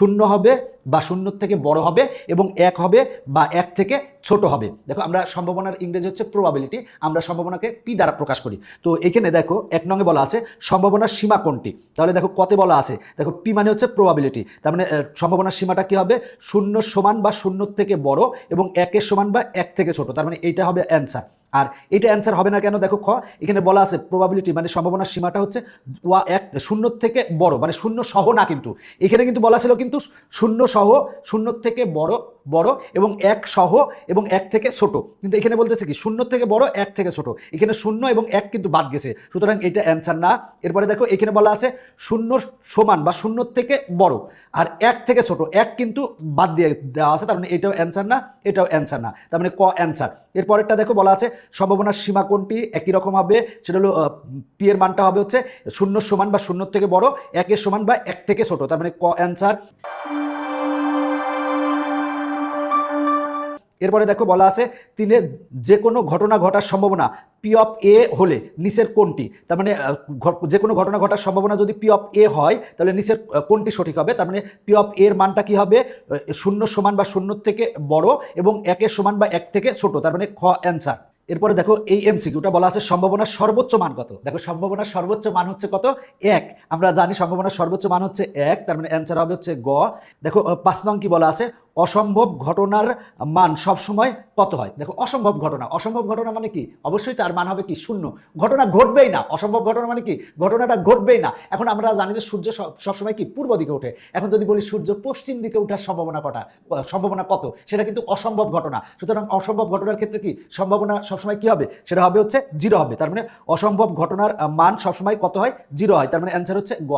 শূন্য হবে বা শূন্যর থেকে বড় হবে এবং এক হবে বা এক থেকে ছোট হবে। দেখো আমরা সম্ভাবনার ইংরেজি হচ্ছে প্রবাবিলিটি, আমরা সম্ভাবনাকে পি দ্বারা প্রকাশ করি। তো এখানে দেখো 1 নঙে বলা আছে সম্ভাবনার সীমা কোনটি, তাহলে দেখো কতে বলা আছে, দেখো পি মানে হচ্ছে প্রবাবিলিটি, তার মানে সম্ভাবনার সীমাটা কি হবে, শূন্য সমান বা শূন্যর থেকে বড় এবং একের সমান বা এক থেকে ছোট, তার মানে এইটা হবে অ্যান্সার। আর এটা অ্যান্সার হবে না কেন, দেখো এখানে বলা আছে প্রবাবিলিটি মানে সম্ভাবনার সীমাটা হচ্ছে শূন্যর থেকে বড়, মানে শূন্য সহ না, কিন্তু এখানে কিন্তু বলা ছিল কিন্তু শূন্য সহ, শূন্যর থেকে বড় বড় এবং এক সহ এবং এক থেকে ছোট, কিন্তু এখানে বলতেছে কি শূন্যর থেকে বড় এক থেকে ছোট, এখানে শূন্য এবং এক কিন্তু বাদ গেছে, সুতরাং এটা অ্যান্সার না। এরপরে দেখো এখানে বলা আছে শূন্য সমান বা শূন্যর থেকে বড় আর এক থেকে ছোট, এক কিন্তু বাদ দিয়ে দেওয়া আছে, তার মানে এটাও অ্যান্সার না, এটাও অ্যান্সার না, তার মানে ক অ্যান্সার। এরপরেরটা দেখো বলা আছে সম্ভাবনার সীমা কোনটি, একই রকম হবে, সেটা হলো পি এর মানটা হবে হচ্ছে শূন্য সমান বা শূন্যর থেকে বড়, একের সমান বা এক থেকে ছোট, তার মানে ক অ্যান্সার। এরপরে দেখো বলা আছে তিনে যে কোনো ঘটনা ঘটার সম্ভাবনা পি অফ এ হলে নিচের কোনটি, তার মানে যে কোনো ঘটনা ঘটার সম্ভাবনা যদি পি অফ এ হয় তাহলে নিচের কোনটি সঠিক হবে, তার মানে পি অফ এর মানটা কি হবে, শূন্য সমান বা শূন্যর থেকে বড় এবং একের সমান বা এক থেকে ছোট, তার মানে খ অ্যান্সার। এরপরে দেখো এই এমসিকিউটা বলা আছে সম্ভাবনার সর্বোচ্চ মান কত, দেখো সম্ভাবনার সর্বোচ্চ মান হচ্ছে কত, 1, আমরা জানি সম্ভাবনার সর্বোচ্চ মান হচ্ছে 1, তার মানে অ্যান্সার হবে হচ্ছে গ। দেখো 5 নং কি বলা আছে অসম্ভব ঘটনার মান সবসময় কত হয়, দেখো অসম্ভব ঘটনা, অসম্ভব ঘটনা মানে কি, অবশ্যই তার মান হবে কি শূন্য, ঘটনা ঘটবেই না, অসম্ভব ঘটনা মানে কি ঘটনাটা ঘটবেই না। এখন আমরা জানি যে সূর্য সবসময় কি পূর্ব দিকে ওঠে, এখন যদি বলি সূর্য পশ্চিম দিকে ওঠার সম্ভাবনা কত, সেটা কিন্তু অসম্ভব ঘটনা, সুতরাং অসম্ভব ঘটনার ক্ষেত্রে কি সম্ভাবনা সবসময় কি হবে, সেটা হবে হচ্ছে 0 হবে, তার মানে অসম্ভব ঘটনার মান সবসময় কত হয়, 0 হয়, তার মানে অ্যান্সার হচ্ছে গ।